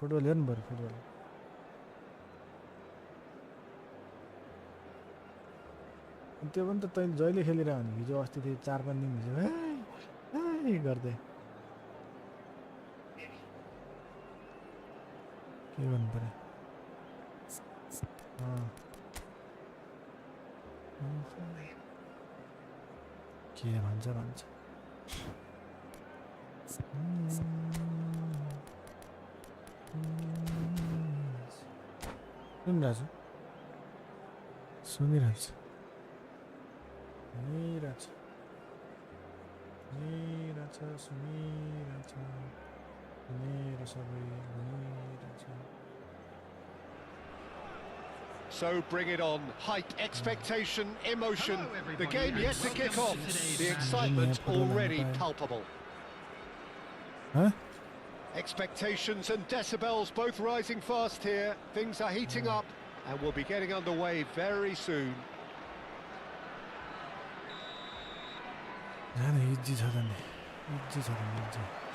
Football हेर्नु पर्यो football त्यो पनि त तैँले जहिले खेलिरह नि हिजो अस्ति थियो 4-5 दिन हिजो गर्दै के गर्नु पर्यो के भन्छ सुनिरहेछु So bring it on. Hype, expectation, emotion. The game yet to kick off. The excitement already palpable. Huh? Expectations and decibels both rising fast here. Things are heating up and we'll be getting underway very soon.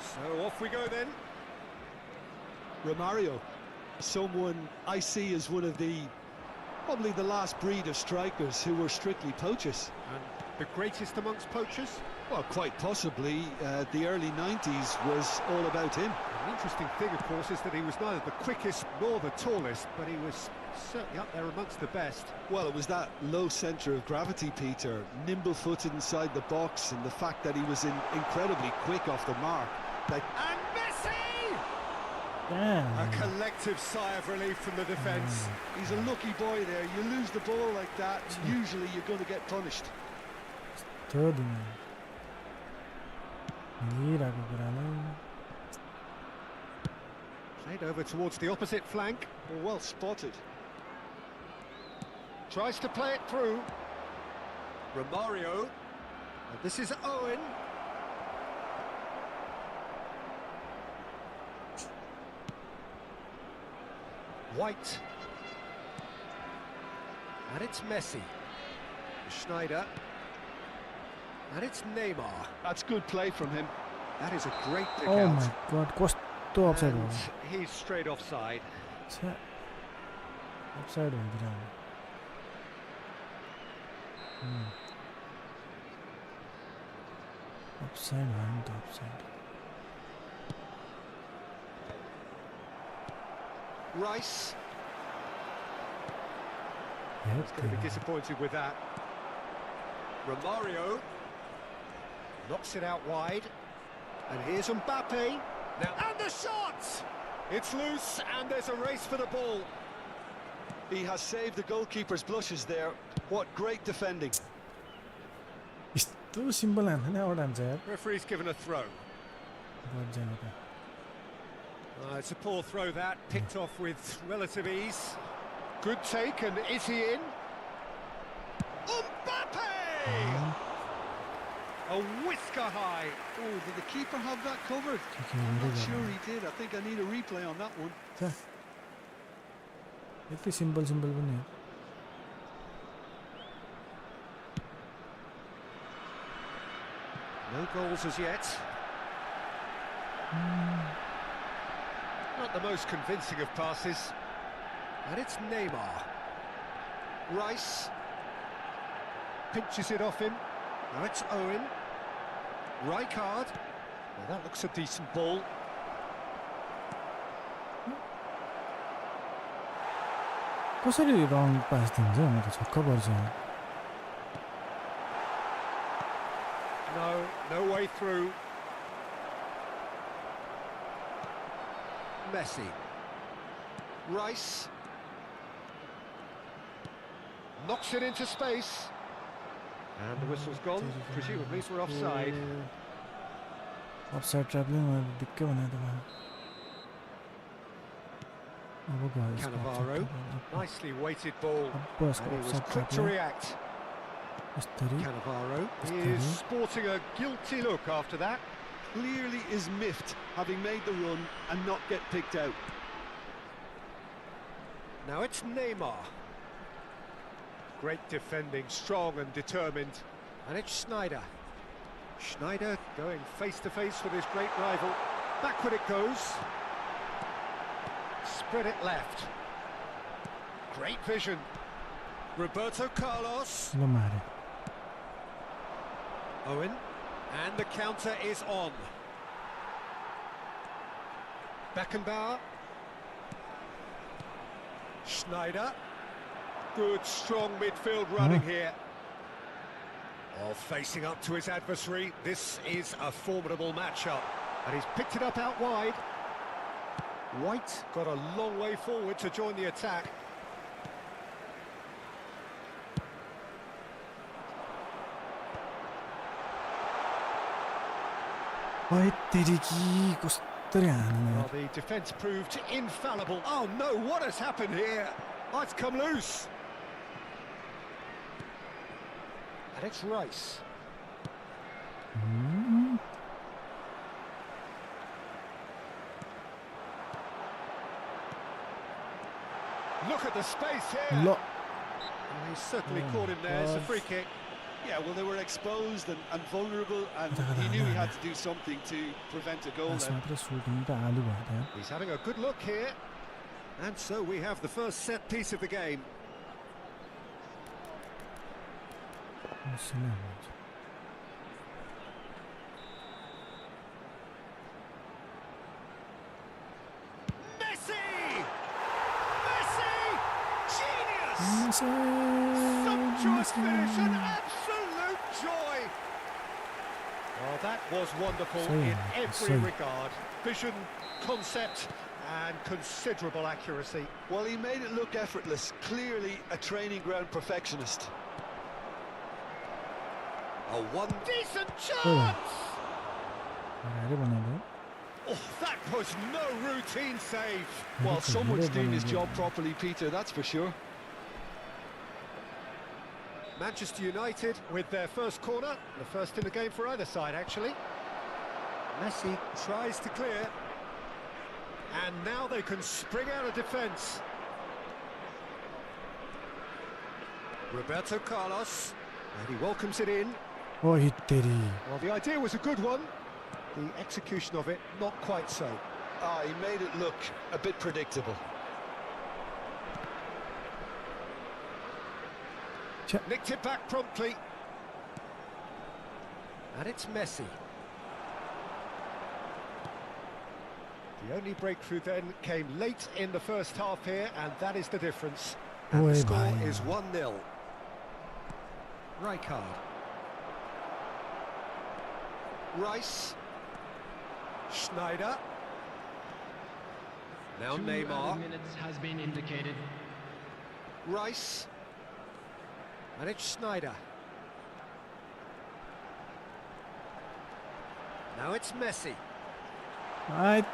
So off we go then. Romario, someone I see as one of probably the last breed of strikers who were strictly poachers. And the greatest amongst poachers? Well, quite possibly. The early 90s was all about him. An interesting thing, of course, is that he was neither the quickest nor the tallest, but he was certainly up there amongst the best. Well, it was that low centre of gravity, Peter, nimble-footed inside the box, and the fact that he was incredibly quick off the mark. And Messi! A collective sigh of relief from the defence. He's a lucky boy there. You lose the ball like that, usually you're going to get punished. Played over towards the opposite flank. Well spotted. Tries to play it through. Romario. And this is Owen. White. And it's Messi. Schneider. And it's Neymar. That's good play from him. That is a great pick Oh out. my god, कस्तो offside हो. He's straight offside. Offside हो दिरा. Offside हो offside. Rice. He's going to be disappointed with that. Romario knocks it out wide, and here's Mbappe. Now, and the shot! It's loose, and there's a race for the ball. He has saved the goalkeeper's blushes there. What great defending. Too simple and Referee's given a throw. It's a poor throw that, picked off with relative ease. Good take, and is he in? Mbappe! A whisker high. Oh, did the keeper have that covered? I'm not sure he did. I think I need a replay on that one. It's simple. No goals as yet. Not the most convincing of passes. And it's Neymar. Rice. Pinches it off him. Now it's Owen. Rijkaard. Well, that looks a decent ball. कसरी रङ पास दिन्छ म त छक्क पर्छु No way through. Messi. Rice. Knocks it into space. And the whistle's gone. Presumably we're offside. Offside travelling दिक्कै भने त Cannavaro. Nicely weighted ball. And he was quick to react. Cannavaro is sporting a guilty look after that. Clearly is miffed, having made the run and not get picked out. Now it's Neymar. Great defending, strong and determined. And it's Schneider. Schneider going face-to-face with his great rival. Backward it goes. Spread it left. Great vision. Roberto Carlos. Lo mare. Owen. And the counter is on. Beckenbauer. Schneider. Good, strong midfield running here. While facing up to his adversary, this is a formidable matchup. And he's picked it up out wide. White got a long way forward to join the attack. Ой, терики, костыряны. Well, the defence proved infallible. Oh no, what has happened here? Oh, it's come loose. And it's Rice. Look at the space here. Lo. Well, he's certainly caught him there. It's a free kick. Yeah, well, they were exposed and vulnerable, and he knew he had to do something to prevent a goal As then. मात्र shooting त आलु भयो त. He's having a good look here. And so we have the first set piece of the game. Messi! Messi! Genius! Sumptuous finish, an absolute joy! Well, that was wonderful in every regard. Vision, concept, and considerable accuracy. Well, he made it look effortless. Clearly a training ground perfectionist. A one decent chance! बनायो. Oh, that was no routine save. Well, someone's doing his job properly, Peter, that's for sure. Manchester United with their first corner, the first in the game for either side, actually. Messi tries to clear. And now they can spring out of defence. Roberto Carlos, and he welcomes it in. Oi, teri. Well, the idea was a good one. The execution of it, not quite so. Ah, he made it look a bit predictable. Nicked it back promptly. And it's Messi. The only breakthrough then came late in the first half here, and that is the difference. And the score is 1-0. Rijkaard. Rice. Schneider. Now Neymar. Minutes has been indicated. Rice. And it's Schneider. Now it's Messi. Right.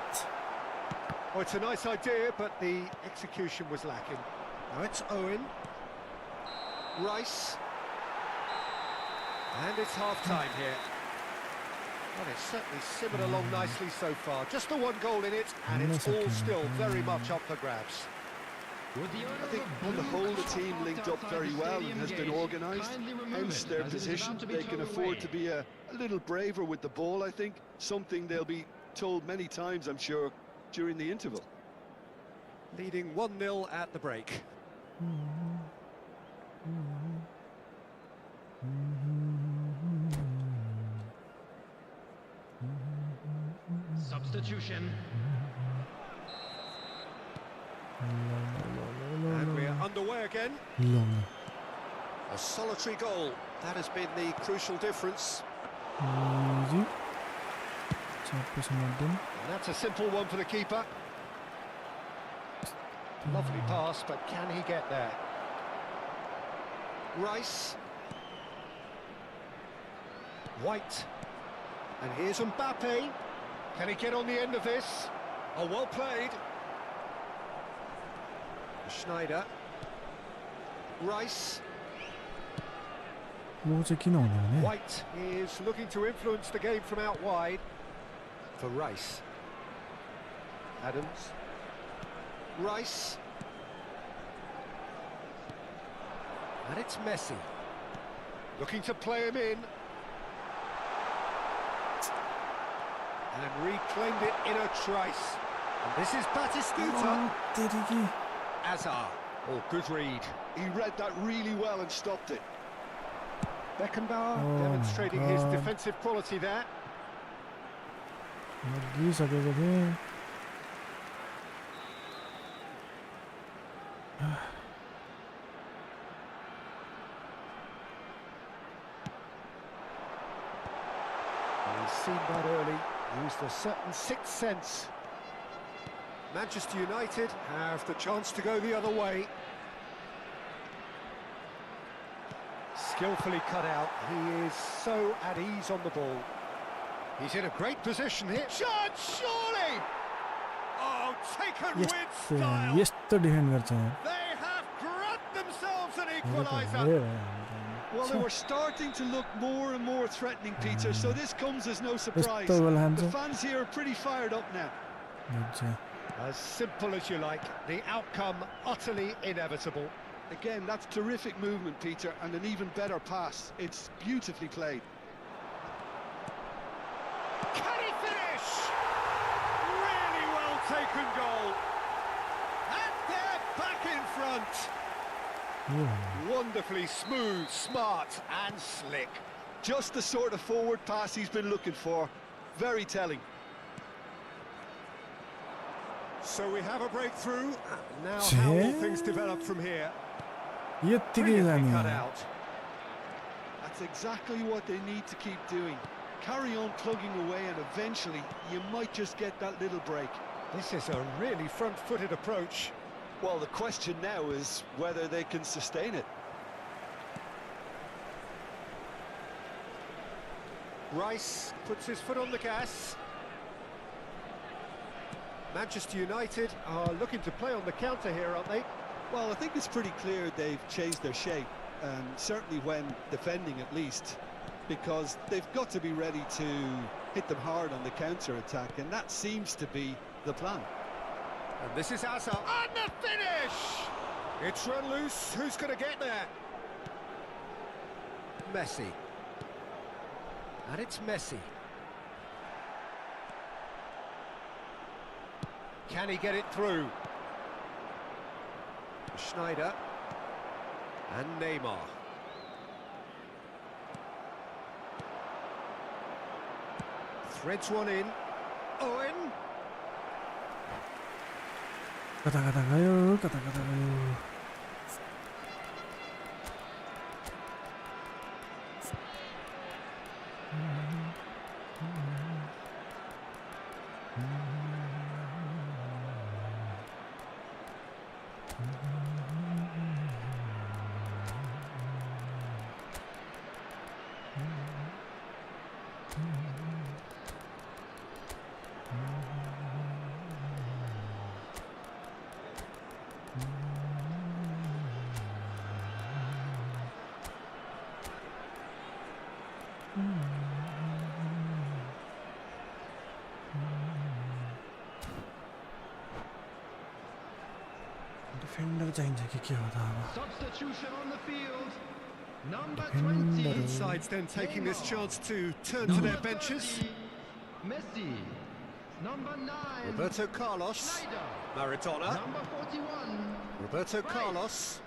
Oh, it's a nice idea, but the execution was lacking. Now it's Owen. Rice. And it's half-time here. Well, it's certainly simmered along nicely so far. Just the one goal in it, and it's all still very much up for grabs. I think on the whole the team linked up very well and has been organised. Hence their position. They can afford to be a little braver with the ball, I think. Something they'll be told many times, I'm sure, during the interval. Leading 1-0 at the break. Substitution. And we're underway again. Long. A solitary goal. That has been the crucial difference. Easy. Sampai semua. And that's a simple one for the keeper. Lovely pass, but can he get there? Rice. White. And here's Mbappe. Can he get on the end of this? Oh, well played. Schneider. Rice. यो चाहिँ किन हुने भने White is looking to influence the game from out wide. For Rice. Adams. Rice. And it's Messi. Looking to play him in. And reclaimed it in a trace. And this is Batistuta. Oh, तेरी Azar. Oh, good read. He read that really well and stopped it. Beckenbauer Oh demonstrating my his God. defensive quality there. लगिसकेको थिएँ He's seen that early, used a certain sixth sense. Manchester United have the chance to go the other way. Skillfully cut out, he is so at ease on the ball. He's in a great position here. Shot, surely! Oh, taken with style! यस्तो defend गर्छ यार They have grabbed themselves an मेरो त equaliser. हेरे भयो हाम्रो Well, they were starting to look more and more threatening, Peter, so this comes as no surprise. यस्तो गोल The खान्छ fans here are pretty fired up now. हुन्छ As simple as you like, the outcome utterly inevitable. Again, that's terrific movement, Peter, and an even better pass. It's beautifully played. Can he finish? Really well taken goal. And they're back in front. यो भन्नु Wonderfully smooth, smart and slick. Just the sort of forward pass he's been looking for. Very telling. So we have a breakthrough. Now how will things develop from here? यत्तिकै Brilliantly जाने cut out. That's exactly what they need to keep doing. Carry on plugging away and eventually you might just get that little break. This is a really front-footed approach. Well, the question now is whether they can sustain it. Rice puts his foot on the gas. Manchester United are looking to play on the counter here, aren't they? Well, I think it's pretty clear they've changed their shape, and certainly when defending at least, because they've got to be ready to hit them hard on the counter-attack, and that seems to be the plan. And this is Azar. And the finish! It's run loose. Who's going to get there? Messi. And it's Messi. Can he get it through? Schneider. And Neymar. Threads one in. Owen. कता कता गयो कता कता गयो defender चाहिन्छ के हो त अब Substitution on the field. Number Defender. 20. Sides then taking this chance to turn to their benches. Messi. Number 9. Roberto Carlos. Schneider. Maradona. Number 41. Roberto Rice. Carlos.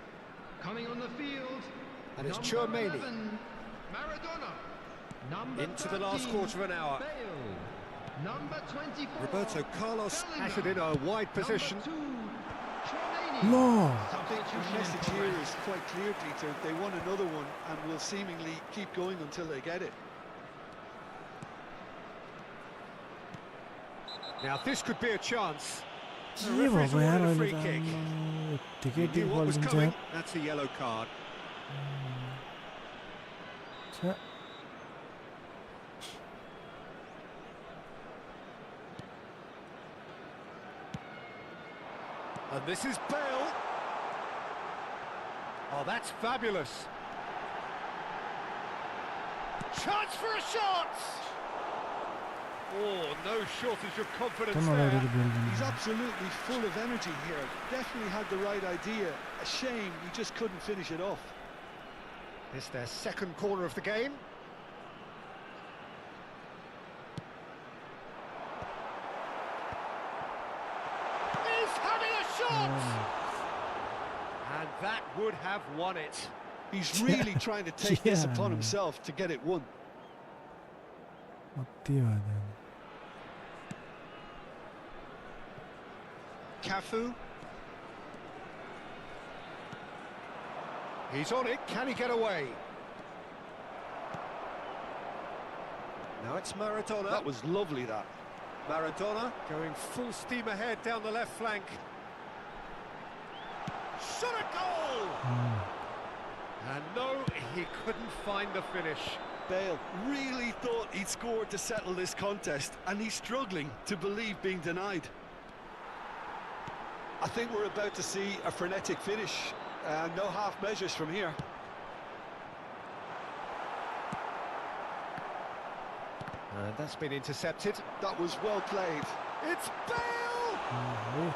Coming on the field. And it's Number Tchouaméni. 11, Maradona. Number Into the last 13, quarter of an hour. Bale. Number 24. Roberto Carlos Bellingham. has it in a wide position. Number 2, Tchouaméni. ल I think the message here is quite clear, Peter. They want another one and will seemingly keep going until they get it. Now this could be a chance. The के referee's भएको यार awarded a अहिले free त kick. यत्तिकै He knew tick what बल was दिन्छ coming. That's a yellow card. छ्या And this is Bale. Oh, that's fabulous. Chance for a shot! Oh, no shortage of confidence turn there. अगाडि bell He's absolutely full of energy here. Definitely had the right idea. A shame he just couldn't finish it off. It's their second corner of the game. And that would have won it. He's really trying to take this Yeah. upon himself to get it won. സത്യമാണ്. Cafu. He's on it. Can he get away? Now it's Maradona. That was lovely, that. Maradona going full steam ahead down the left flank. Shot a goal! And no, he couldn't find the finish. Bale really thought he'd scored to settle this contest, and he's struggling to believe being denied. I think we're about to see a frenetic finish. No half measures from here. That's been intercepted. That was well played. It's Bale! Mhm.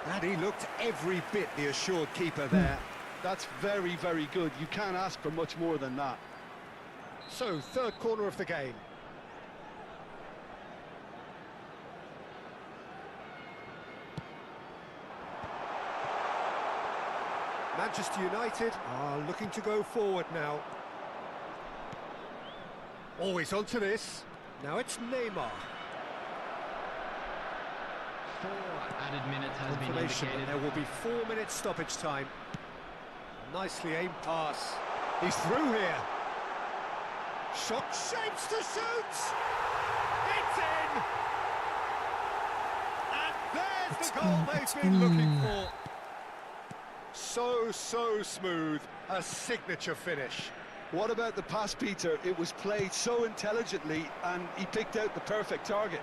And he looked every bit the assured keeper there. That's very, very good. You can't ask for much more than that. So, third corner of the game. Manchester United are looking to go forward now. Always onto this. Now it's Neymar. 4 added minutes has been Confirmation that indicated. there will be 4 minutes stoppage time. Nicely aimed pass. He's through here. Shot shapes to shoot. It's in. And there's the goal they've been looking for. So smooth. A signature finish. What about the pass, Peter? It was played so intelligently, and he picked out the perfect target.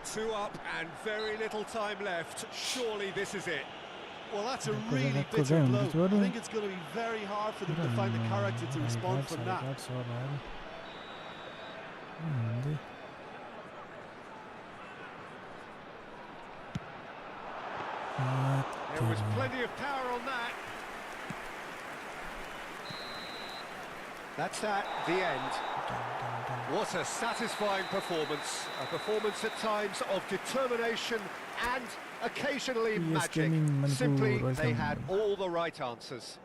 2 up and very little time left. Surely this is it. Well, that's a Because really that could bitter end, blow. it would. I think it's going to be very hard for them to find the character to respond from that. That's all right. ఉంది. There was plenty of power on that. That's that, the end. What a satisfying performance. A performance at times of determination and occasionally Yes, magic. Gaming Manipur, Simply, they welcome. had all the right answers.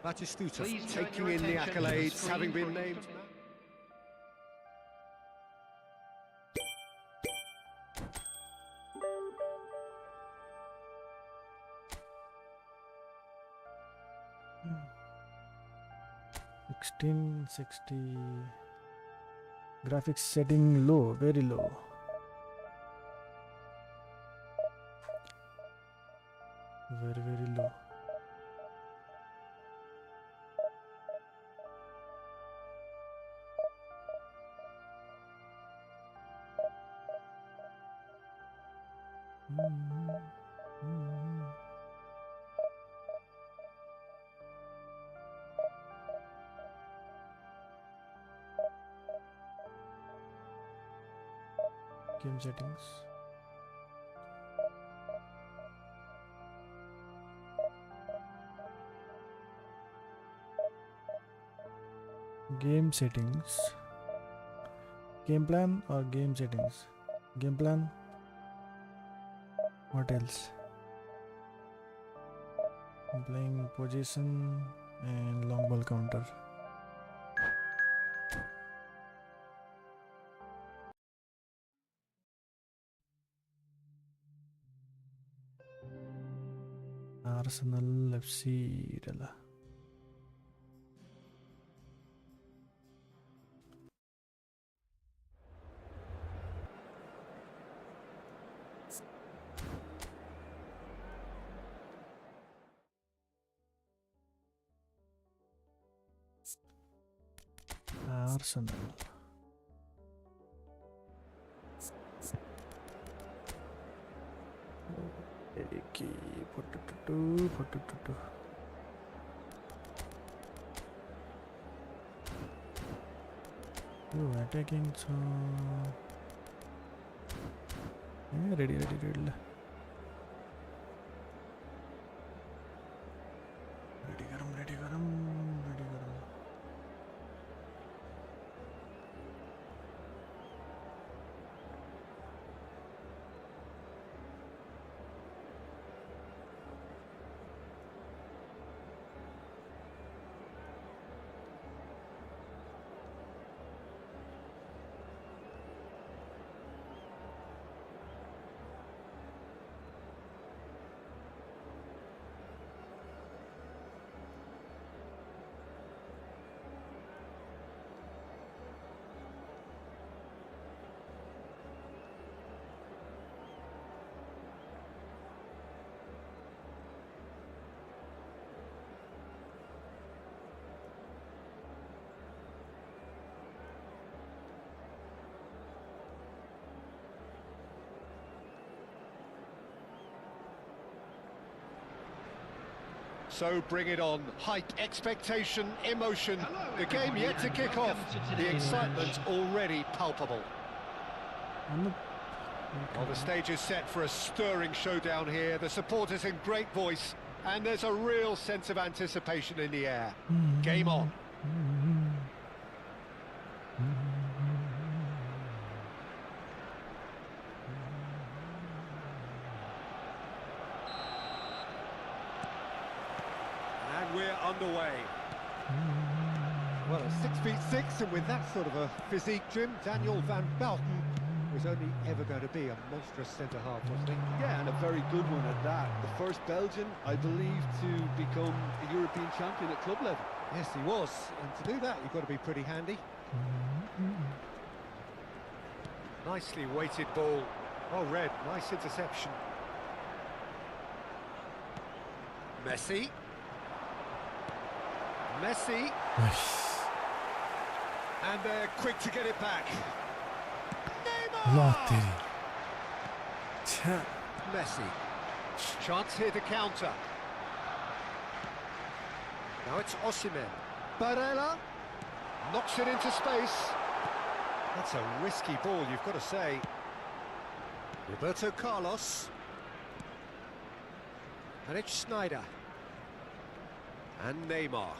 Batistuta Please turn taking your in the attention to the accolades, screen having been for named. eFootball. Hmm. 1660 graphics setting low, very low. Very low. Game settings. Game settings. Game plan or game settings? Game plan. What else? I'm playing position and long ball counter. Arsenal FC idella. Arsenal. Okay, potato. Oh, attacking so. Yeah, ready. Ready garam. So bring it on. Hype, expectation, emotion. The game yet to kick off. The excitement already palpable. Well, the stage is set for a stirring showdown here. The supporters in great voice, and there's a real sense of anticipation in the air. Game on. And we're underway. Well, 6'6", and with that sort of a physique, Jim, Daniel van Bouten was only ever going to be a monstrous centre-half, wasn't he? Yeah, and a very good one at that. The first Belgian, I believe, to become a European champion at club level. Yes, he was, and to do that, you've got to be pretty handy. Nicely weighted ball. Oh, Red, nice interception. Messi. Messi. And they're quick to get it back. Allah तेरी छा Messi. Chance here to counter. Now it's Osimhen. Barella knocks it into space. That's a risky ball, you've got to say. Roberto Carlos. And it's Snyder. And Neymar.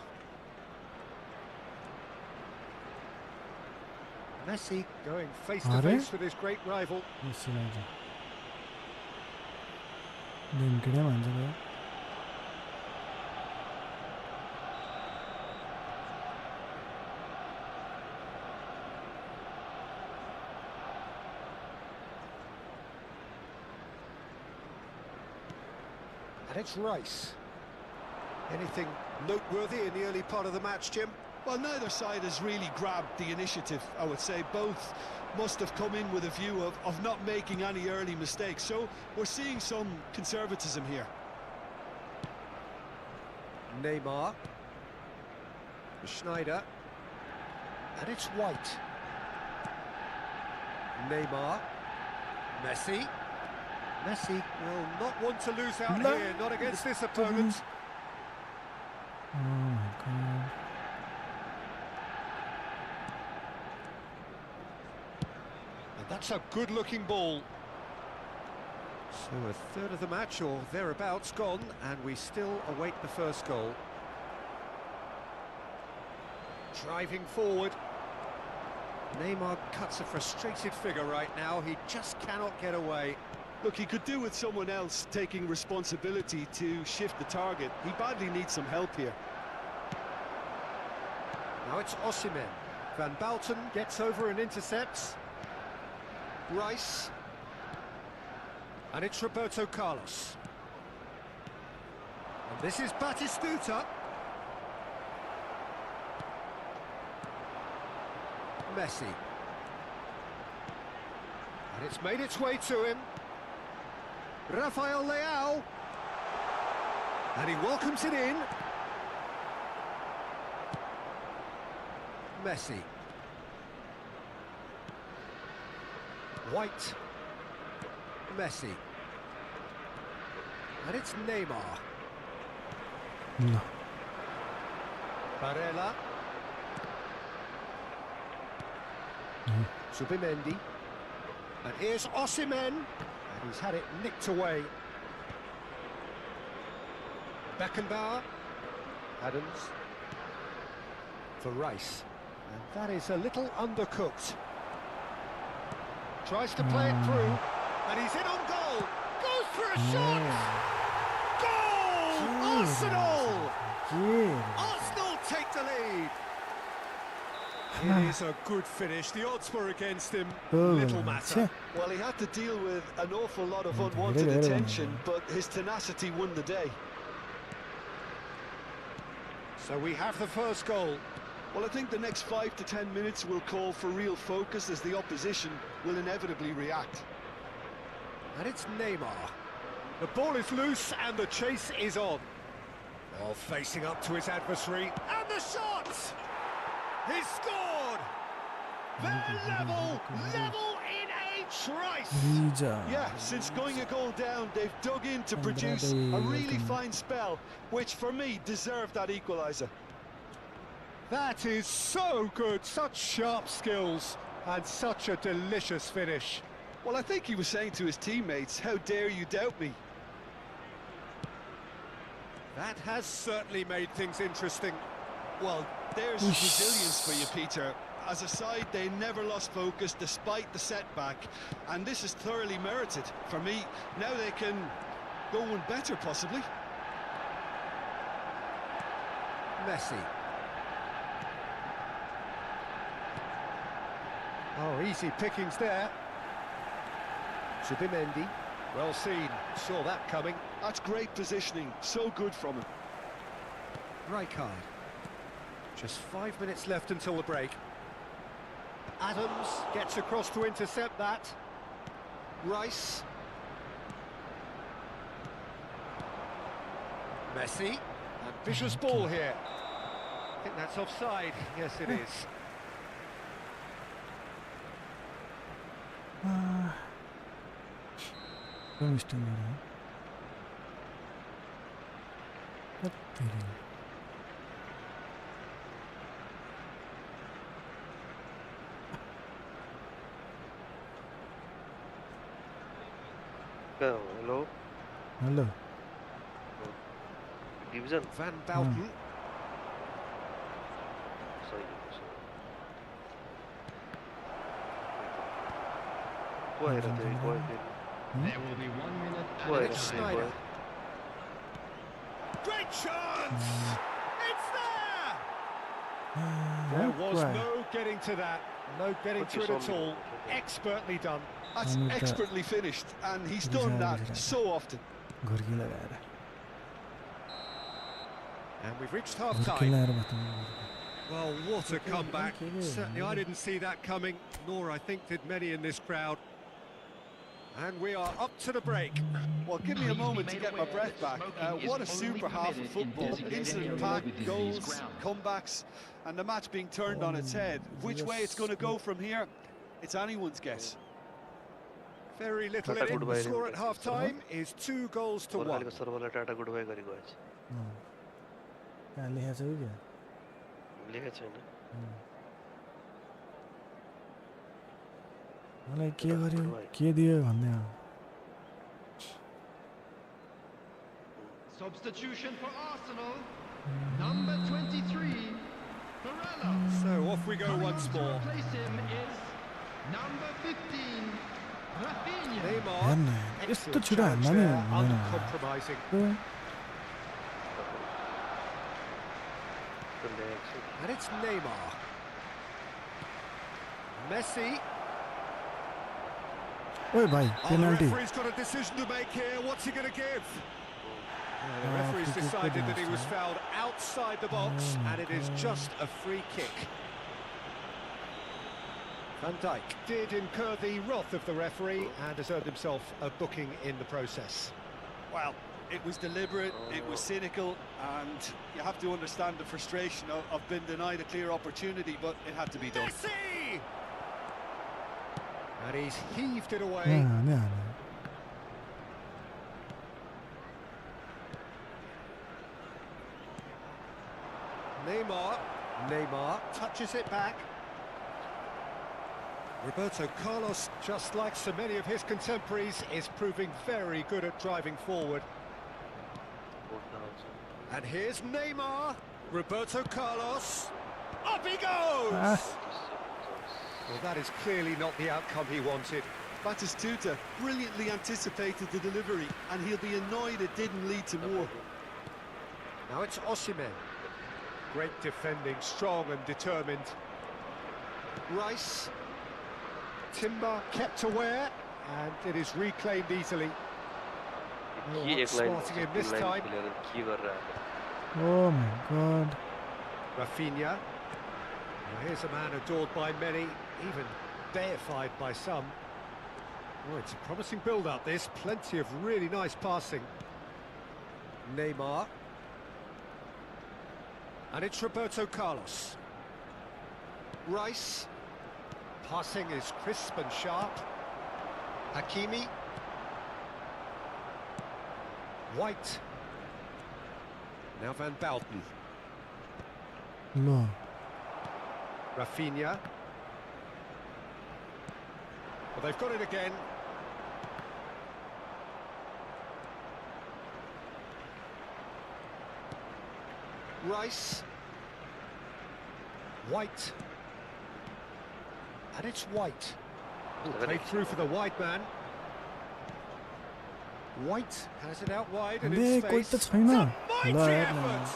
Messi going face to face with his great rival. And it's Rice. Anything noteworthy in the early part of the match, Jim? Well, neither side has really grabbed the initiative, I would say. Both must have come in with a view of not making any early mistakes. So we're seeing some conservatism here. Neymar. Schneider. And it's White. Neymar. Messi. Messi will not want to lose out here, not against this opponent. Oh my God. And that's a good-looking ball. So a third of the match, or thereabouts, gone, and we still await the first goal. Driving forward. Neymar cuts a frustrated figure right now. He just cannot get away. Look, he could do with someone else taking responsibility to shift the target. He badly needs some help here. Now it's Osimhen. Van Bouten gets over and intercepts. Rice. And it's Roberto Carlos. And this is Batistuta. Messi. And it's made its way to him. Rafael Leao. And he welcomes it in. Messi. White. Messi. And it's Neymar. No. Barella. Subimendi. And here's Osimhen. And he's had it nicked away. Beckenbauer. Adams. For Rice. And that is a little undercooked. Tries to play it through. And he's in on goal. Goes for a shot. Goal! Arsenal! Arsenal take the lead. It is a good finish. The odds were against him. Little matter. Well, he had to deal with an awful lot of unwanted attention, but his tenacity won the day. So we have the first goal. Well, I think the next 5 to 10 minutes will call for real focus as the opposition will inevitably react. And it's Neymar. The ball is loose and the chase is on. Well, facing up to his adversary. And the shot! He scored! They're level in a It's Rice! Rija. Yeah, since going a goal down, they've dug in to produce a really fine spell, which for me deserved that equaliser. That is so good, such sharp skills and such a delicious finish. Well, I think he was saying to his teammates, how dare you doubt me? That has certainly made things interesting. Well, there's resilience for you, Peter. As a side, they never lost focus despite the setback, and this is thoroughly merited. For me, now they can go one better, possibly. Messi. Oh, easy pickings there. Zubimendi. Well seen, saw that coming. That's great positioning, so good from him. Rijkaard. Just 5 minutes left until the break. Adams gets across to intercept that. Rice. Messi. Ambitious ball here. I think that's offside. Yes, it is. Mr. Mara. What the hell? Hello. Hello. Division. Van Bouten. Sorry. Go ahead, Anthony. Go ahead. There will be 1 minute Go ahead, added Anthony. time. Go ahead. Great chance! It's there! There was no getting to that. No getting to it at all. Expertly done. That's expertly finished, and he's done that so often. घुर्की लगाएर And we've reached half-time. Well, what a comeback. Certainly I didn't see that coming, nor I think did many in this crowd. And we are up to the break. Well, give me a moment to get my breath back. What a super half of football. Incident-packed goals, comebacks, and the match being turned on its head. Which way it's going to go from here, it's anyone's guess. Very little in it. The score at half-time is 2 goals to 1. Tata good by गरेको आज कहाँ लेखेको छ क्या लेखेको छैन मलाई के गर्यो के दियो भन्ने हो Substitution for Arsenal. Number 23, Pele. So off we go once more. Replace him is number 15, Rafinha. Neymar. हेर्न यस्तो Excellent छिटो challenge हान्दा नि there, हुँदैन uncompromising. And it's Neymar. Messi. ओए भाइ Oh, the penalty referee's got a decision to make here. What's he going to give? The referee's decided that he was fouled outside the box, and it is just a free kick. Van Dijk did incur the wrath of the referee and has earned himself a booking in the process. Well, it was deliberate, it was cynical, and you have to understand the frustration of being denied a clear opportunity, but it had to be done. Messi! And he's heaved it away. हाने हाने Neymar touches it back. Roberto Carlos, just like so many of his contemporaries, is proving very good at driving forward. And here's Neymar, Roberto Carlos, up he goes! Well, that is clearly not the outcome he wanted. Batistuta brilliantly anticipated the delivery, and he'll be annoyed it didn't lead to more. Now it's Osimhen. Great defending, strong and determined. Rice. Timber kept aware, and it is reclaimed easily. Smarting him this time. Oh my god Rafinha. Now here's a man adored by many, even deified by some. Oh, it's a promising build-up, this. Plenty of really nice passing. Neymar. And it's Roberto Carlos. Rice. Passing is crisp and sharp. Hakimi. White. Now Van Bauten. ल Rafinha. Well, they've got it again. Rice. White. And it's White. Played through for the wide man. White has it out wide and 네, in 골 space. 또 छैन. Mighty ल effort.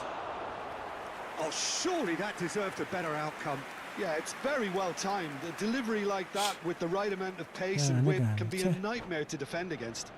Oh, surely that deserved a better outcome. Yeah, it's very well timed. A delivery like that with the right amount of pace Yeah, and look whip at can it. be a nightmare to defend against.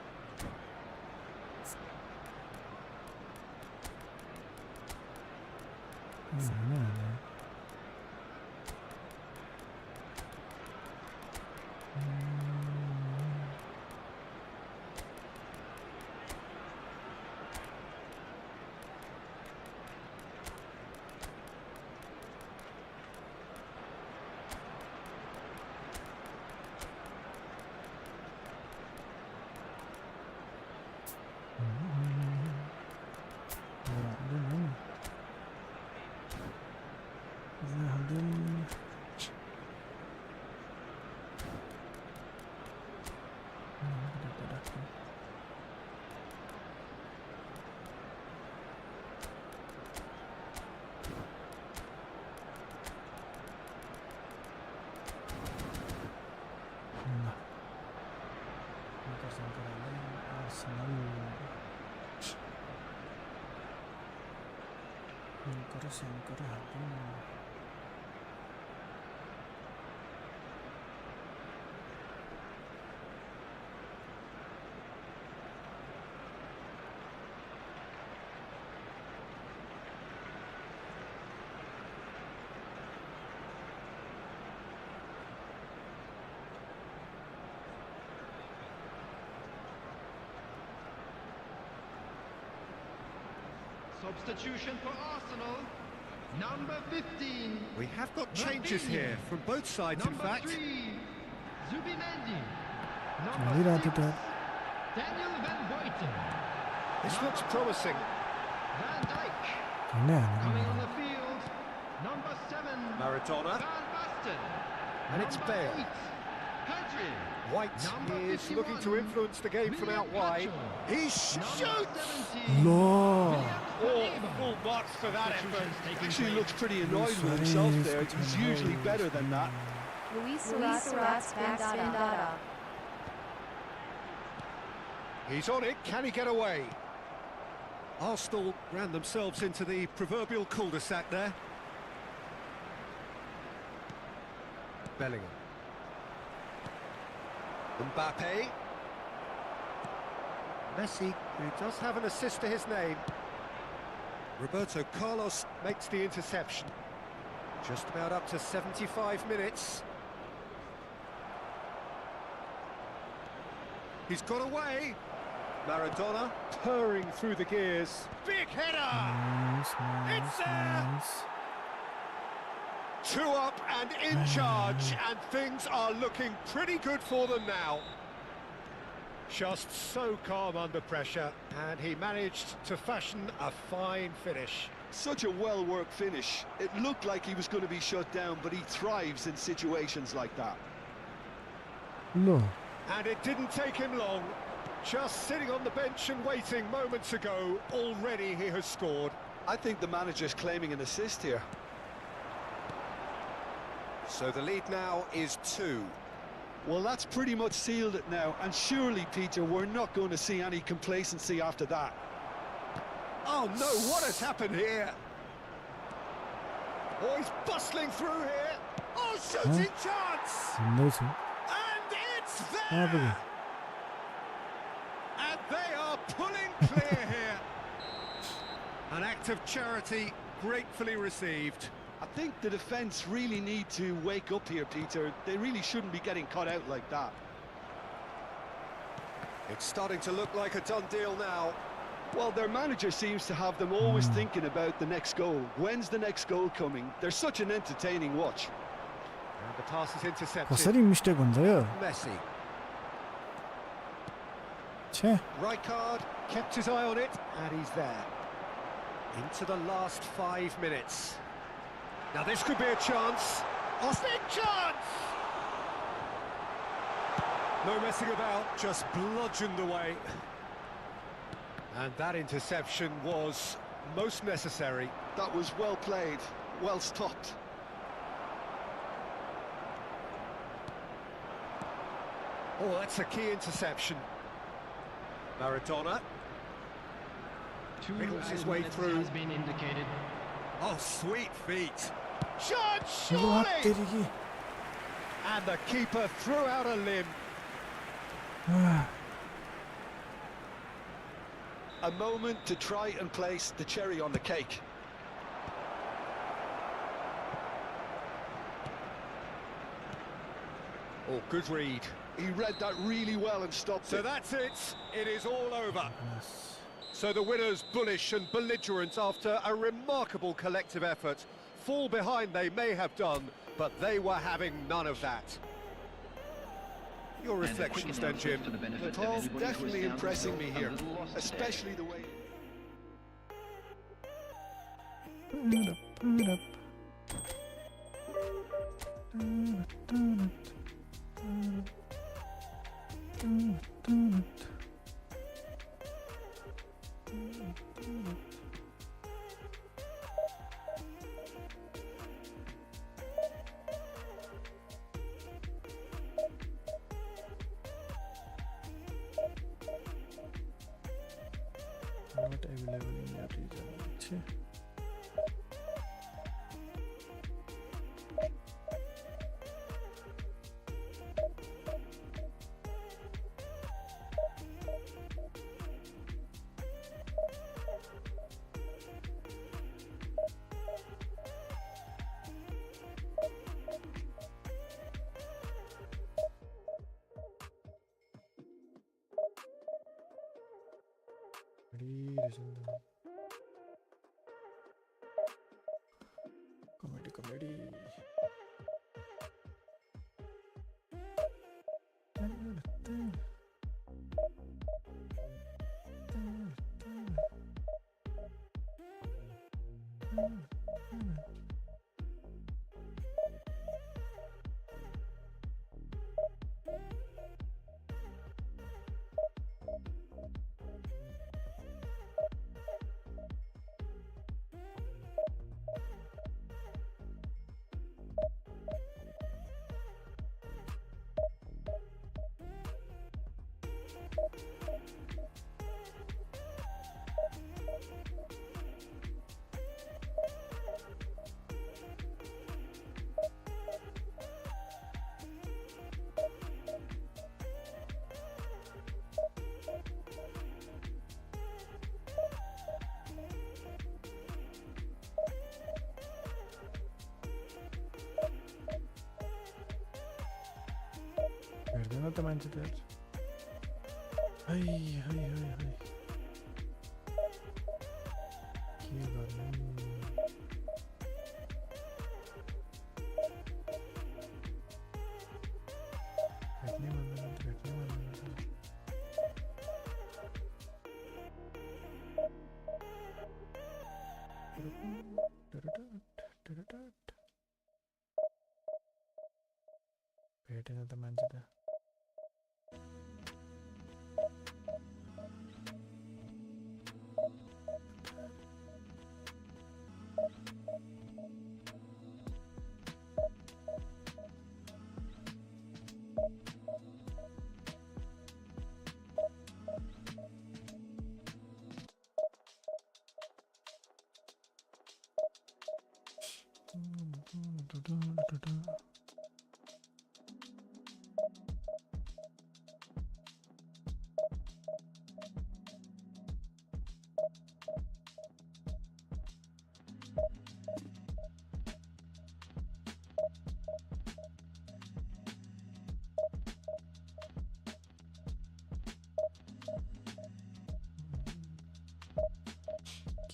Substitution for Arsenal, number 15. We have got changes here from both sides, in Number fact. 3, Zubimendi. Really Number right 6, there. Daniel Van Buiten. This looks promising. Van Dijk. 장난 Coming on 아니야. the field, number 7, Maradona. Van Basten. And it's Number Bale. 8, Pedri. White Number is 51, looking to influence the game from out wide. He Number shoots! 17, 너 Oh, full marks for that effort. Actually looks pretty annoyed with himself there. He's usually better than that. Luis Suarez Bandada. He's on it. Can he get away? Arsenal ran themselves into the proverbial cul-de-sac there. Bellingham. Mbappe. Messi, who does have an assist to his name. Roberto Carlos makes the interception. Just about up to 75 minutes. He's got away. Maradona purring through the gears. Big header! 나이스 It's 나이스 there! 나이스. 2 up and in charge, and things are looking pretty good for them now. Just so calm under pressure, and he managed to fashion a fine finish. Such a well-worked finish. It looked like he was going to be shut down, but he thrives in situations like that. 너 And it didn't take him long. Just sitting on the bench and waiting moments ago, already he has scored. I think the manager's claiming an assist here. So the lead now is 2. Well, that's pretty much sealed it now, and surely, Peter, we're not going to see any complacency after that. Oh no, what has happened here? Oh, he's bustling through here. Oh, shooting chance! 너지. And it's 아 there! 보기. And they are pulling clear here. An act of charity gratefully received. I think the defence really need to wake up here, Peter. They really shouldn't be getting caught out like that. It's starting to look like a done deal now. Well, their manager seems to have them always thinking about the next goal. When's the next goal coming? They're such an entertaining watch. And the pass is intercepted. 거스링 미스테이크 건데요. Messi. छे Rijkaard kept his eye on it, and he's there. Into the last 5 minutes. Now this could be a chance. Big chance! No messing about, just bludgeoned away. And that interception was most necessary. That was well played, well stopped. Oh, that's a key interception. Maradona. Wriggles his way through. Has been indicated. Oh, sweet feet. Chance, बात surely! तेरी की And the keeper threw out a limb. A moment to try and place the cherry on the cake. Oh, good read. He read that really well and stopped So it. that's it. It is all over. Yes. So the winners, bullish and belligerent after a remarkable collective effort. Fall behind they may have done, but they were having none of that. Your reflections then, Jim. Paul's definitely impressing me here, especially the way... Not available in that region. छे comedy. हेर्दैन त मान्छे त हाय हाय हाय हाय के गर्नु भेट्नै भन्दैन त भेट्नै भन्दैन भेटेन त मान्छे त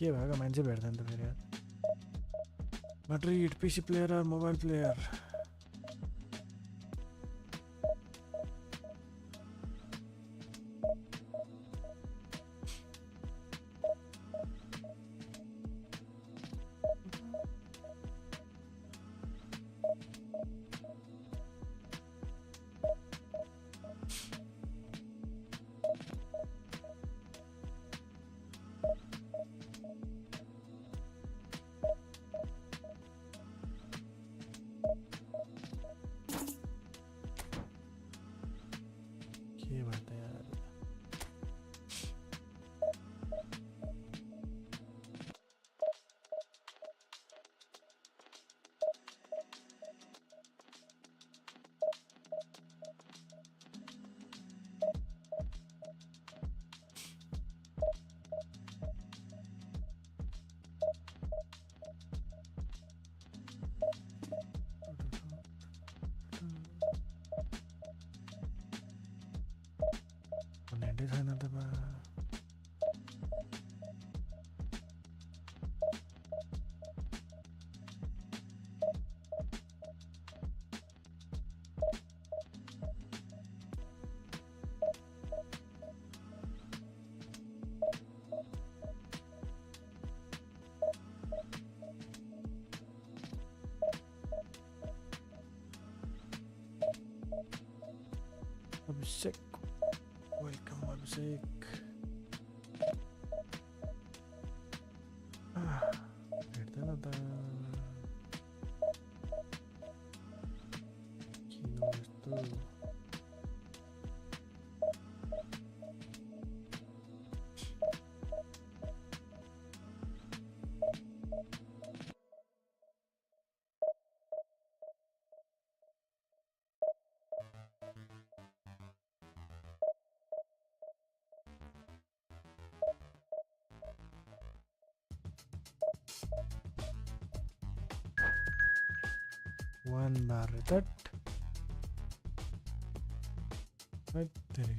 के भएको मान्छे भेट्दैन त फेरि Madrid PC player or mobile player झन्डै छैन त बा अभिषेक वेलकम अभिषेक हेर्दैन त किन यस्तो 1 बार तट तेरे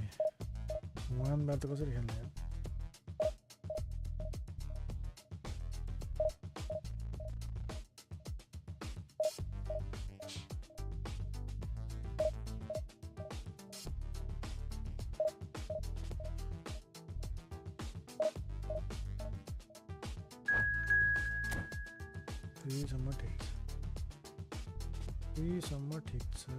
1 बार तो कसरी खेल्ने हो सम्म ठिक छ सम्म ठिक छ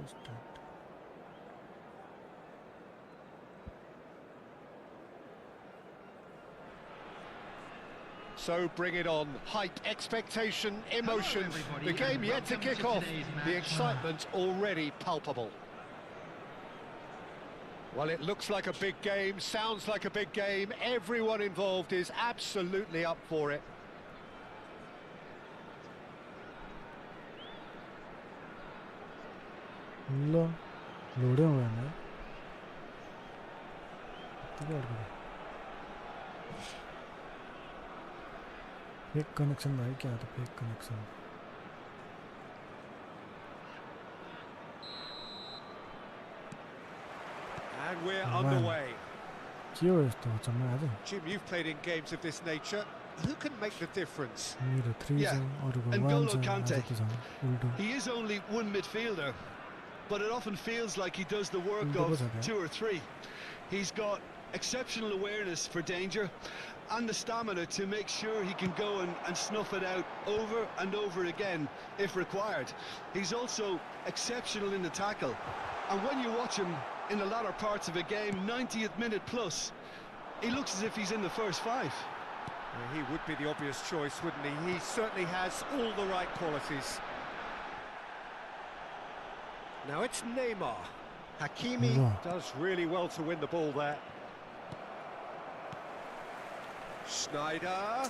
Start. So bring it on. Hype, expectation, emotion. The game yet to kick off. The excitement already palpable. Well, it looks like a big game, sounds like a big game. Everyone involved is absolutely up for it. ल लोडै भएन fake connection भयो क्या त fake connection And we're underway. के हो यस्तो चम्म आज Jim, you've played in games of this nature. Who can make the difference? मेरो 3 Yeah, छ अरुको 1 N'Golo छ Kante. आज त झन् उल्टो He is only one midfielder, but it often feels like he does the work of 2 or 3. He's got exceptional awareness for danger and the stamina to make sure he can go and snuff it out over and over again if required. He's also exceptional in the tackle, and when you watch him in the latter parts of a game, 90th minute plus, he looks as if he's in the first 5. He would be the obvious choice, wouldn't he? He certainly has all the right qualities. Now it's Neymar. Hakimi does really well to win the ball there. Sneijder.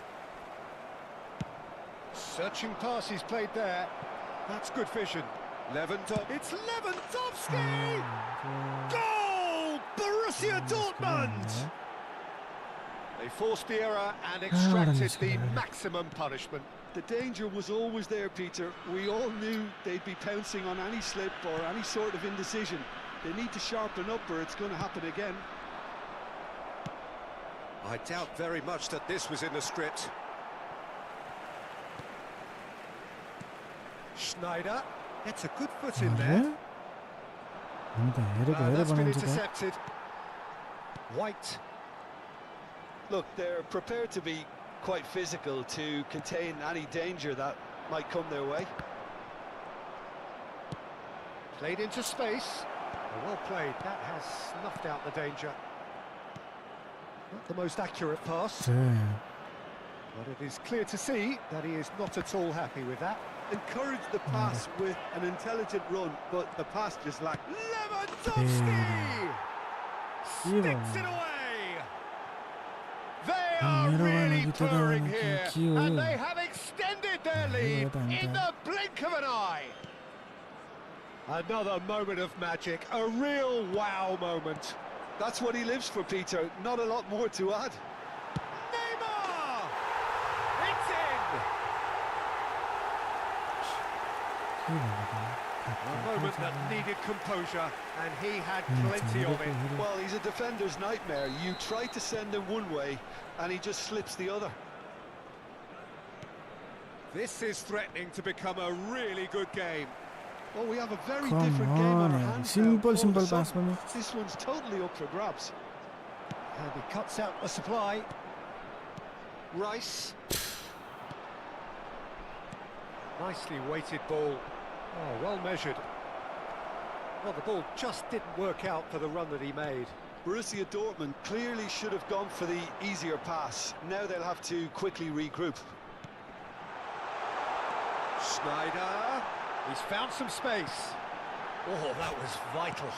Searching pass he's played there. That's good vision. Lewandowski. It's Lewandowski! Goal! Borussia Dortmund! They forced the error and extracted the maximum punishment. The danger was always there, Peter. We all knew they'd be pouncing on any slip or any sort of indecision. They need to sharpen up or it's going to happen again. I doubt very much that this was in the script. Sneijder gets a good foot in there. That's been intercepted. White. Look, they're prepared to be quite physical to contain any danger that might come their way. Played into space. Well played. That has snuffed out the danger. Not the most accurate pass. But it is clear to see that he is not at all happy with that. Encourage the pass with an intelligent run, but the pass just lacked. Lewandowski! Sticks it away! They are really purring here, and they have extended their lead in the blink of an eye. Another moment of magic, a real wow moment. That's what he lives for, Peter. Not a lot more to add. Neymar! It's in! A moment that needed composure, and he had plenty of it. Well, he's a defender's nightmare. You try to send him one way, and he just slips the other. This is threatening to become a really good game. Well, we have a very Come different game on our on, hands simple, now. simple All of a pass sudden, for me. This one's totally up for grabs. And he cuts out the supply. Rice. Nicely weighted ball. Oh, well measured. Well, the ball just didn't work out for the run that he made. Borussia Dortmund clearly should have gone for the easier pass. Now they'll have to quickly regroup. Schneider. He's found some space. Oh, that was vital.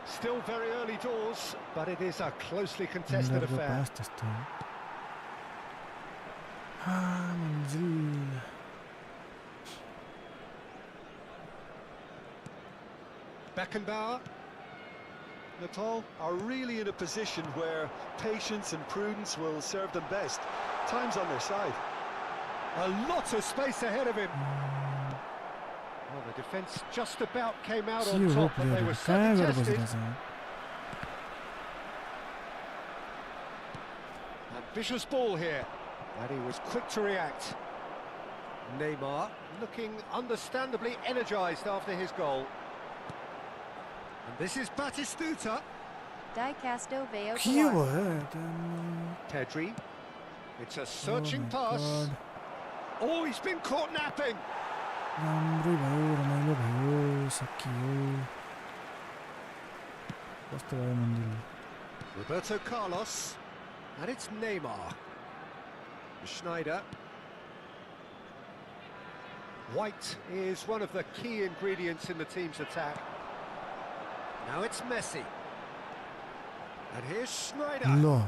Still very early doors, but it is a closely contested affair. Beckenbauer. Natal are really in a position where patience and prudence will serve them best. Time's on their side. A lot of space ahead of him. Well, the defence just about came out on top, but they were so contested. Ambitious ball here, and he was quick to react. Neymar looking understandably energised after his goal. And this is Batistuta. Di Casto Veo. Pedri. It's a searching pass. Oh, he's been caught napping. Roberto Carlos. And it's Neymar. Schneider. White is one of the key ingredients in the team's attack. Now it's Messi. And here's Schneider. No.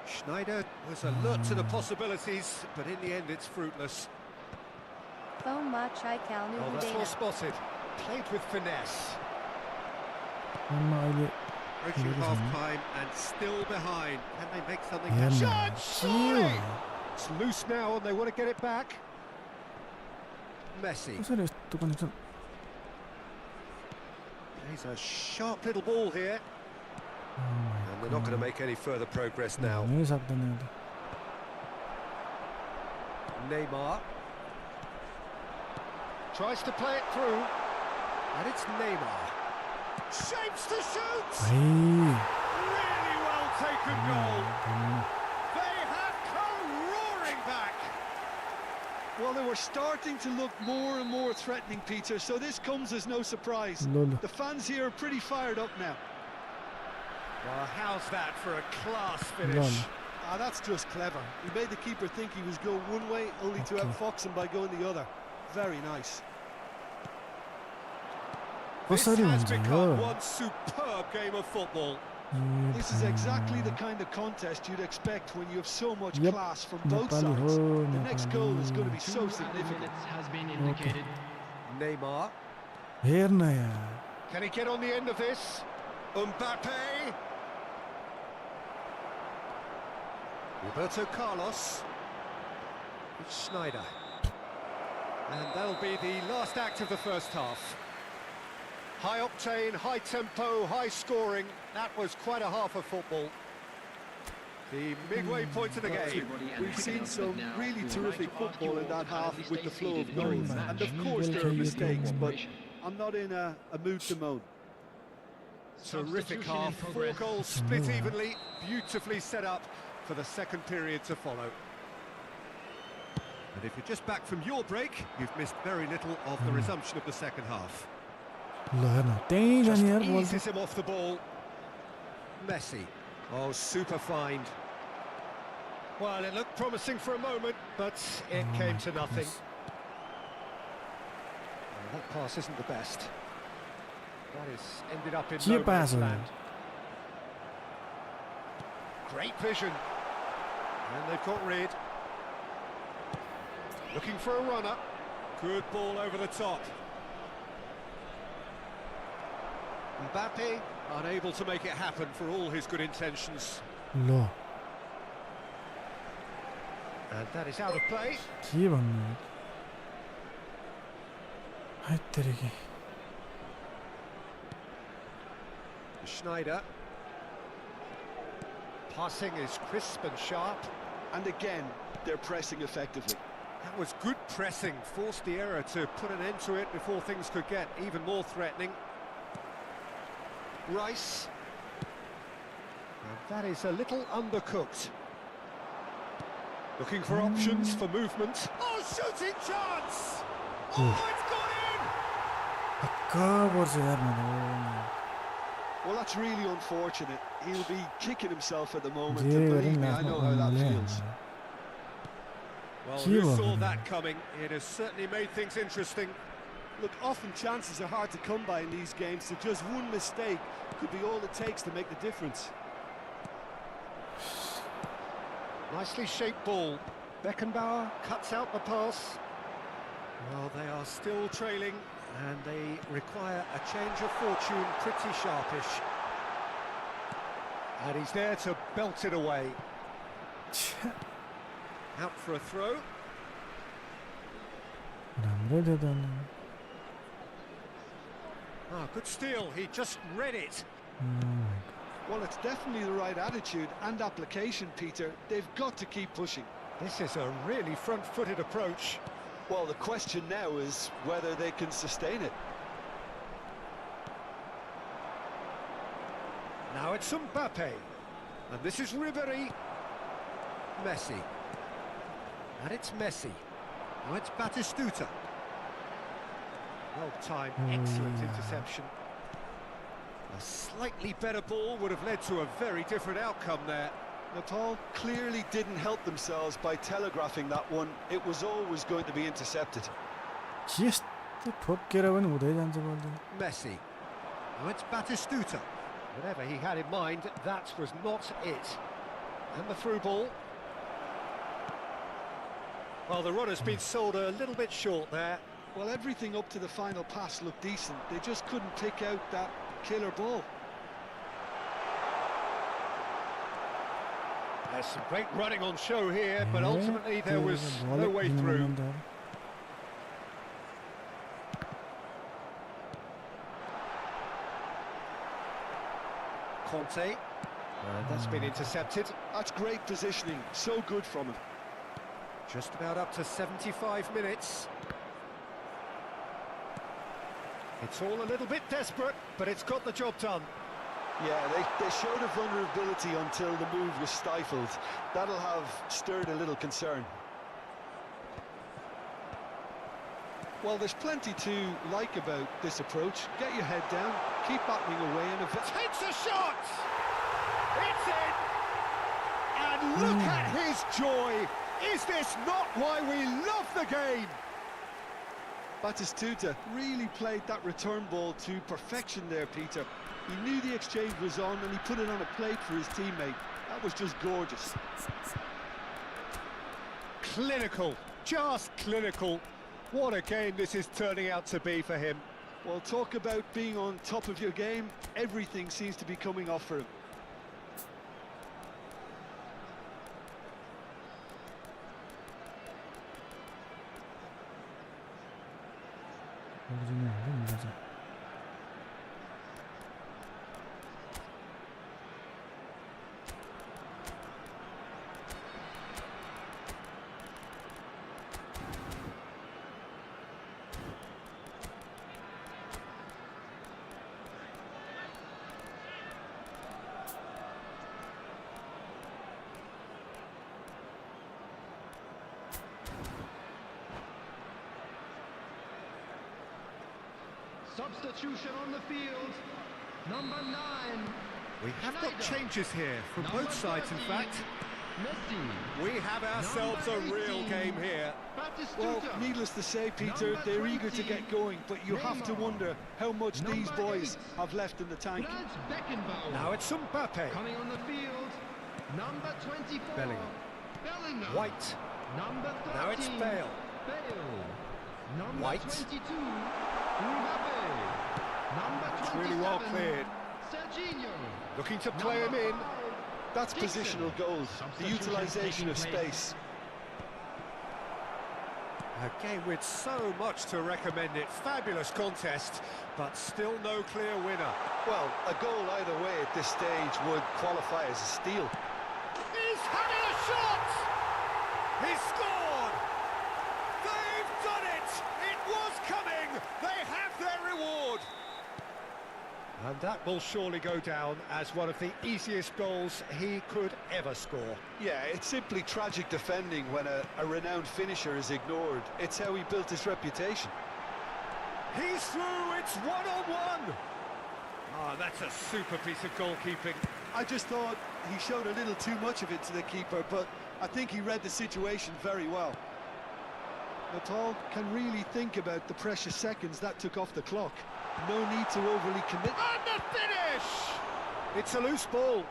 Schneider was alert to the possibilities, but in the end it's fruitless. Phone Ma Chai Kalnu Oh, that's well spotted. Played with finesse. Approaching half-time and still behind. Can they make something? Judge! Surely! It's loose now and they want to get it back. Messi. He's a sharp little ball here. And they're not going to make any further progress now. Neymar. Tries to play it through. And it's Neymar. Shapes to shoot! Really well taken goal. They have come roaring back. Well, they were starting to look more and more threatening, Peter, so this comes as no surprise. The fans here are pretty fired up now. Well, how's that for a class finish? Ah, that's just clever. He made the keeper think he was going one way, only to outfox him by going the other. Very nice. This has become one superb game of football. This is exactly the kind of contest you'd expect when you have so much class from both sides. The next goal is going to be so significant. Has been indicated. Neymar. Can he get on the end of this? Mbappe. Roberto Carlos. It's Schneider. And that'll be the last act of the first half. High octane, high tempo, high scoring. That was quite a half of football. The midway point of the game. We've seen some really terrific football in that half with the flow of goals. And of course there are mistakes, but I'm not in a mood to moan. Terrific half, 4 goals split evenly, beautifully set up for the second period to follow. And if you're just back from your break, you've missed very little of the resumption of the second half. Just eases him off the ball. Messi. Oh, super find. Well, it looked promising for a moment, but it Oh came my to nothing. goodness. Well, that pass isn't the best. That is ended up in के no पास man's हो land. Great vision. And they've got rid. Looking for a runner. Good ball over the top. Mbappe unable to make it happen for all his good intentions. ल And that is out of play. के भन्नु है तेरेकी Schneider. Passing is crisp and sharp. And again, they're pressing effectively. That was good pressing, forced the error to put an end to it before things could get even more threatening. Rice. And that is a little undercooked. Looking for options for movement. Oh, shooting chance! Oh, it's gone in! हक्का पर्छ यार मलाई Well, that's really unfortunate. He'll be kicking himself at the moment. J And गरे believe me, I आफ्नो know how that Kamle feels. Well, Ke who भयो saw भने? that coming? It has certainly made things interesting. Look, often chances are hard to come by in these games, so just one mistake could be all it takes to make the difference. Nicely shaped ball. Beckenbauer cuts out the pass. Well, they are still trailing, and they require a change of fortune pretty sharpish. And he's there to belt it away. Out for a throw. राम्रै थियो त अनि Ah, good steal. He just read it. Well, it's definitely the right attitude and application, Peter. They've got to keep pushing. This is a really front-footed approach. Well, the question now is whether they can sustain it. Now it's Mbappe. And this is Ribery. Messi. And it's Messi. Now it's Batistuta. Well timed, excellent interception. A slightly better ball would have led to a very different outcome there. Nepal clearly didn't help themselves by telegraphing that one. It was always going to be intercepted. के यस्तो ठोकेर पनि हुँदै जान्छ बल त Messi. Now it's Batistuta. Whatever he had in mind, that was not it. And the through ball. Well, the run has been sold a little bit short there. Well, everything up to the final pass looked decent. They just couldn't pick out that killer ball. There's some great running on show here, but ultimately there was no way through. Conte. And that's been intercepted. That's great positioning. So good from him. Just about up to 75 minutes. It's all a little bit desperate, but it's got the job done. Yeah, they showed a vulnerability until the move was stifled. That'll have stirred a little concern. Well, there's plenty to like about this approach. Get your head down, keep battling away, and if it Takes a shot! It's in! And look at his joy! Is this not why we love the game? Batistuta really played that return ball to perfection there, Peter. He knew the exchange was on and he put it on a plate for his teammate. That was just gorgeous. Clinical, just clinical. What a game this is turning out to be for him. Well, talk about being on top of your game. Everything seems to be coming off for him. Substitution on the field. Number 9. We have got changes here from both sides, in fact. Messi. We have ourselves a Number real 18. game here. Well, Batistuta. needless to say, Peter, Number they're eager to 20, get going, but you have to Neymar. wonder how much these Number boys 8, have left in the tank. Franz Beckenbauer. Now it's Mbappe. Coming on the field, number 24. Bellingham. Bellingham. White. Number 13. Now it's Bale. Bale. Number White. 22. Mbappe. Number 27. It's really well cleared. Serginho. Looking to play him in. That's Dixon. positional goals, the utilisation of space. A game with so much to recommend it. Fabulous contest, but still no clear winner. Well, a goal either way at this stage would qualify as a steal. He's having a shot! He's scored! They've done it! It was coming! They have their reward! And that will surely go down as one of the easiest goals he could ever score. Yeah, it's simply tragic defending when a renowned finisher is ignored. It's how he built his reputation. He's through, it's one-on-one! Ah, that's a super piece of goalkeeping. I just thought he showed a little too much of it to the keeper, but I think he read the situation very well. Natal can really think about the precious seconds that took off the clock. No need to overly commit. And the finish! It's a loose ball.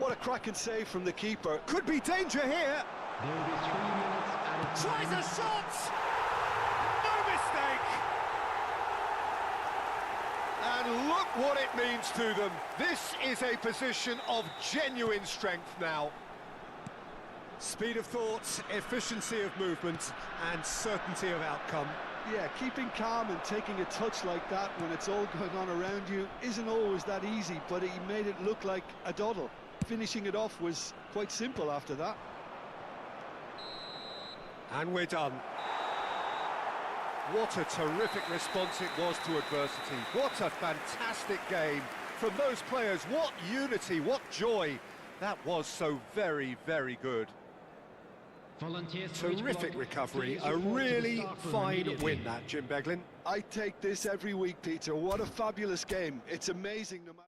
What a cracking save from the keeper. Could be danger here. There will be 3 minutes added Tries time. a shot! No mistake! And look what it means to them. This is a position of genuine strength now. Speed of thought, efficiency of movement, and certainty of outcome. Yeah, keeping calm and taking a touch like that when it's all going on around you isn't always that easy, but he made it look like a doddle. Finishing it off was quite simple after that. And we're done. What a terrific response it was to adversity. What a fantastic game. From those players, what unity, what joy. That was so very, very good. Volunteers for each Terrific block. recovery, Please a report to the really staff room fine immediately. win that, Jim Beglin. I take this every week, Peter. What a fabulous game. It's amazing no matter